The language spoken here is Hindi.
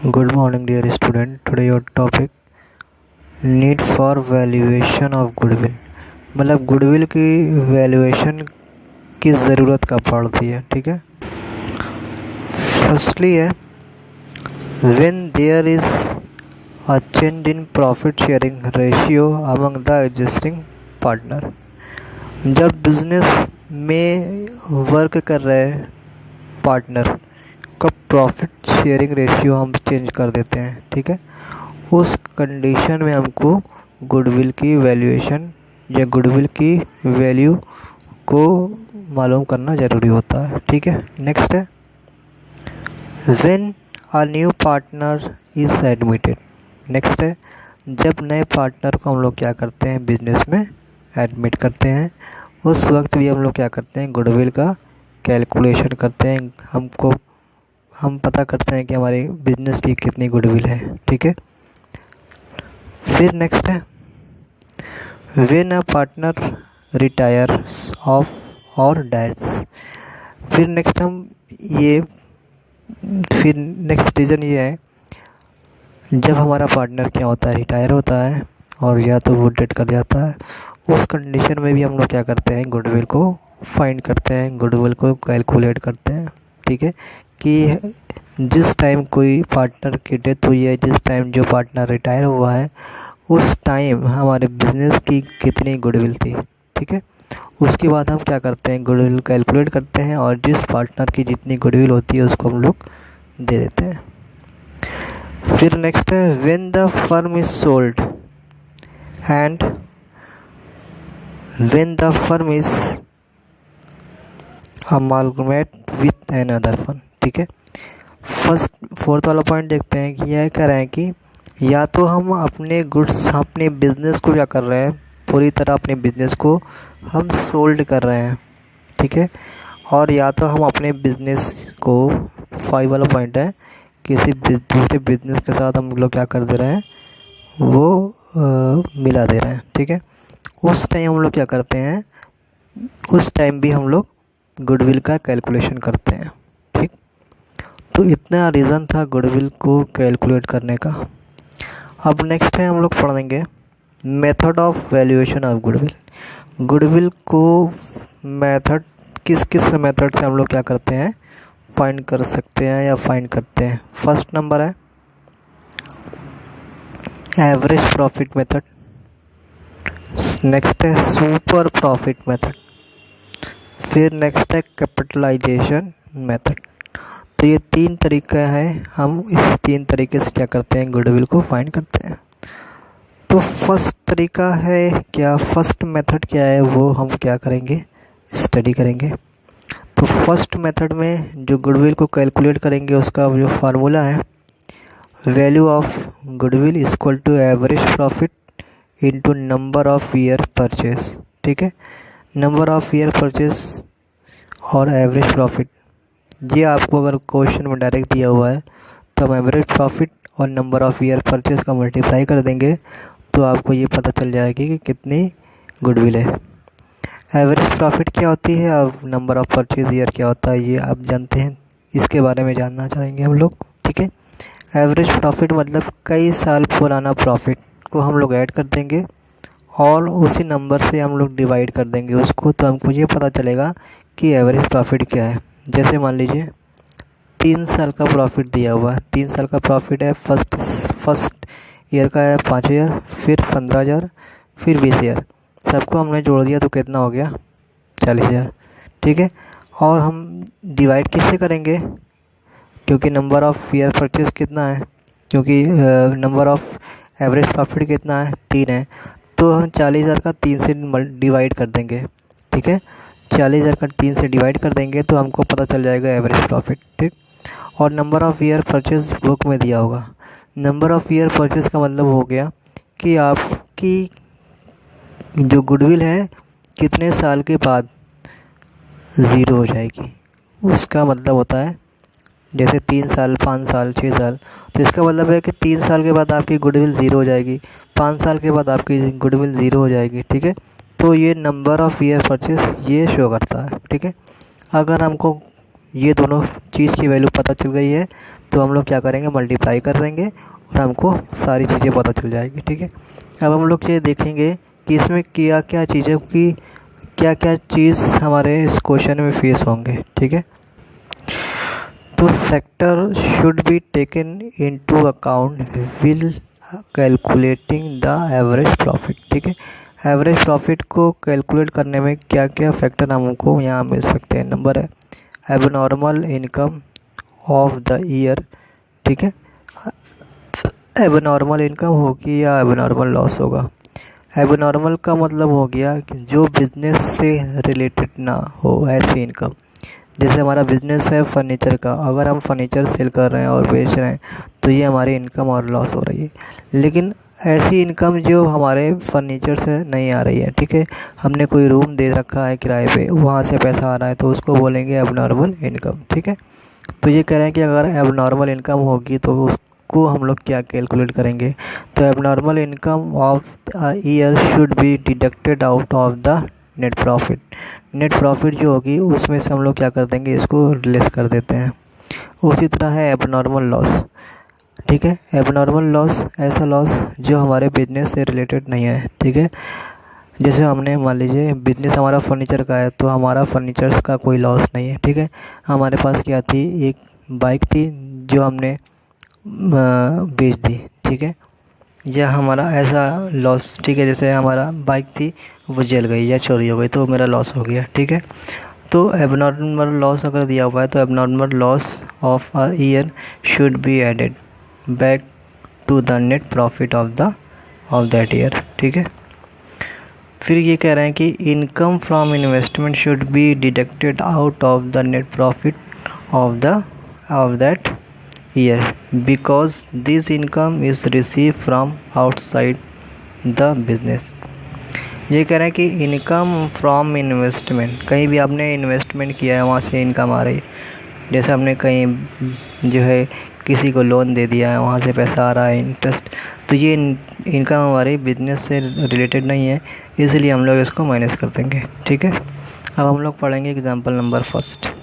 Good morning, dear student. Today your topic need for valuation of goodwill. मतलब गुडविल की वैल्यूएशन की ज़रूरत कब पड़ती है. ठीक है. फर्स्टली है when there is a change in profit sharing ratio among the existing partner. जब बिजनेस में वर्क कर रहे पार्टनर का प्रॉफिट शेयरिंग रेशियो हम चेंज कर देते हैं. ठीक है. उस कंडीशन में हमको गुडविल की वैल्यूएशन या गुडविल की वैल्यू को मालूम करना ज़रूरी होता है. ठीक है. नेक्स्ट है when a new partner is admitted. Next है जब नए पार्टनर को हम लोग क्या करते हैं बिजनेस में एडमिट करते हैं, उस वक्त भी हम लोग क्या करते हैं गुडविल का कैलकुलेशन करते हैं. हम पता करते हैं कि हमारे बिजनेस की कितनी गुडविल है. ठीक है. फिर नेक्स्ट है when a partner retires of और डाइट्स. फिर नेक्स्ट रीज़न ये है जब हमारा पार्टनर क्या होता है रिटायर होता है और या तो वो डेथ कर जाता है, उस कंडीशन में भी हम लोग क्या करते हैं गुडविल को फाइंड करते हैं, गुडविल को कैलकुलेट करते हैं. ठीक है. कि जिस टाइम कोई पार्टनर की डेथ हुई है, जिस टाइम जो पार्टनर रिटायर हुआ है, उस टाइम हमारे बिजनेस की कितनी गुडविल थी. ठीक है. उसके बाद हम क्या करते हैं गुडविल कैलकुलेट करते हैं और जिस पार्टनर की जितनी गुडविल होती है उसको हम लोग दे देते हैं. फिर नेक्स्ट है when the firm is sold and when the firm is amalgamate with an other firm. ठीक है. फोर्थ वाला पॉइंट देखते हैं कि यह कह रहे हैं कि या तो हम अपने गुड्स अपने बिजनेस को क्या कर रहे हैं पूरी तरह अपने बिजनेस को हम सोल्ड कर रहे हैं. ठीक है. और या तो हम अपने बिजनेस को 5 वाला पॉइंट है किसी दूसरे बिजनेस के साथ हम लोग क्या कर दे रहे हैं वो मिला दे रहे हैं. ठीक है. उस टाइम हम लोग क्या करते हैं, उस टाइम भी हम लोग गुडविल का कैलकुलेशन करते हैं. ठीक. तो इतना रीज़न था गुडविल को कैलकुलेट करने का. अब नेक्स्ट है हम लोग पढ़ेंगे method of valuation of goodwill. Goodwill को मेथड किस मेथड से हम लोग क्या करते हैं फाइंड कर सकते हैं या फाइंड करते हैं. फर्स्ट नंबर है एवरेज प्रॉफिट मेथड. नेक्स्ट है सुपर प्रॉफिट मेथड. फिर नेक्स्ट है कैपिटलाइजेशन मेथड. तो ये 3 तरीका है. हम इस 3 तरीके से क्या करते हैं गुडविल को फाइंड करते हैं. तो फर्स्ट तरीका है क्या, फर्स्ट मेथड क्या है वो हम क्या करेंगे स्टडी करेंगे. तो फर्स्ट मेथड में जो गुडविल को कैलकुलेट करेंगे उसका जो फार्मूला है value of goodwill is equal to average profit into number of year purchase. ठीक है. नंबर ऑफ ईयर परचेस और एवरेज प्रॉफिट, ये आपको अगर क्वेश्चन में डायरेक्ट दिया हुआ है तो हम एवरेज प्रॉफिट और नंबर ऑफ ईयर परचेस का मल्टीप्लाई कर देंगे तो आपको ये पता चल जाएगी कि कितनी गुडविल है. एवरेज प्रॉफिट क्या होती है और नंबर ऑफ परचेज ईयर क्या होता है ये आप जानते हैं, इसके बारे में जानना चाहेंगे हम लोग. ठीक है. एवरेज प्रॉफिट मतलब कई साल पुराना प्रॉफिट को हम लोग ऐड कर देंगे और उसी नंबर से हम लोग डिवाइड कर देंगे उसको, तो हमको ये पता चलेगा कि एवरेज प्रॉफिट क्या है. जैसे मान लीजिए 3 साल का प्रॉफिट दिया हुआ है. 3 साल का प्रॉफिट है. फर्स्ट ईयर का है 5,000, फिर 15,000, फिर 20,000. सबको हमने जोड़ दिया तो कितना हो गया 40,000. ठीक है. और हम डिवाइड किससे करेंगे क्योंकि नंबर ऑफ ईयर परचेज कितना है, क्योंकि नंबर ऑफ एवरेज प्रॉफिट कितना है 3 है, तो हम 40,000 का 3 से डिवाइड कर देंगे. ठीक है. 40,000 का 3 से डिवाइड कर देंगे तो हमको पता चल जाएगा एवरेज प्रॉफिट. ठीक. और number of year purchase book में दिया होगा. नंबर ऑफ़ ईयर परचेज का मतलब हो गया कि आपकी जो गुडविल है कितने साल के बाद ज़ीरो हो जाएगी. उसका मतलब होता है जैसे 3 साल 5 साल 6 साल, तो इसका मतलब है कि 3 साल के बाद आपकी गुडविल ज़ीरो हो जाएगी, 5 साल के बाद आपकी गुडविल ज़ीरो हो जाएगी. ठीक है. तो ये नंबर ऑफ़ ईयर परचेज ये शो करता है. ठीक है. अगर हमको ये दोनों चीज़ की वैल्यू पता चल गई है, तो हम लोग क्या करेंगे, मल्टीप्लाई कर देंगे और हमको सारी चीज़ें पता चल जाएगी। ठीक है, अब हम लोग ये देखेंगे कि इसमें क्या क्या चीज़ें की क्या क्या चीज़ हमारे इस क्वेश्चन में फेस होंगे। ठीक है, तो factor should be taken into account will calculating the average profit. ठीक है, एवरेज प्रॉफिट को कैलकुलेट करने में क्या क्या फैक्टर हमको यहाँ मिल सकते हैं। नंबर है abnormal income of the year. ठीक है, एबनॉर्मल इनकम होगी या एबनॉर्मल लॉस होगा। एबनॉर्मल का मतलब हो गया कि जो बिजनेस से रिलेटेड ना हो ऐसी इनकम। जैसे हमारा बिजनेस है फर्नीचर का, अगर हम फर्नीचर सेल कर रहे हैं और बेच रहे हैं तो ये हमारी इनकम और लॉस हो रही है। लेकिन ऐसी इनकम जो हमारे फर्नीचर से नहीं आ रही है, ठीक है, हमने कोई रूम दे रखा है किराए पे, वहाँ से पैसा आ रहा है, तो उसको बोलेंगे एबनॉर्मल इनकम। ठीक है, तो ये कह रहे हैं कि अगर एबनॉर्मल इनकम होगी तो उसको हम लोग क्या कैलकुलेट करेंगे, तो abnormal income of year should be deducted out of the net profit. Net profit जो होगी उसमें से हम लोग क्या कर देंगे, इसको लेस कर देते हैं। उसी तरह है एबनॉर्मल लॉस। ठीक है, एबनॉर्मल लॉस ऐसा लॉस जो हमारे बिजनेस से रिलेटेड नहीं है। ठीक है, जैसे हमने मान लीजिए बिजनेस हमारा फर्नीचर का है, तो हमारा फर्नीचर्स का कोई लॉस नहीं है। ठीक है, हमारे पास क्या थी, एक बाइक थी जो हमने बेच दी। ठीक है, यह हमारा ऐसा लॉस। ठीक है, जैसे हमारा बाइक थी वो जल गई या चोरी हो गई तो मेरा लॉस हो गया। ठीक है, तो एबनॉर्मल लॉस अगर दिया हुआ है तो abnormal loss of a year should be added back to the net profit of that year. ठीक है, फिर ये कह रहे हैं कि income from investment should be deducted out of the net profit of that year because this income is received from outside the business। ये कह रहे हैं कि इनकम फ्रॉम इन्वेस्टमेंट, कहीं भी आपने इन्वेस्टमेंट किया है वहाँ से इनकम आ रही है। जैसे हमने कहीं जो है किसी को लोन दे दिया है, वहाँ से पैसा आ रहा है इंटरेस्ट, तो ये इनकम हमारी बिजनेस से रिलेटेड नहीं है, इसलिए हम लोग इसको माइनस कर देंगे। ठीक है, अब हम लोग पढ़ेंगे एग्जाम्पल नंबर फर्स्ट।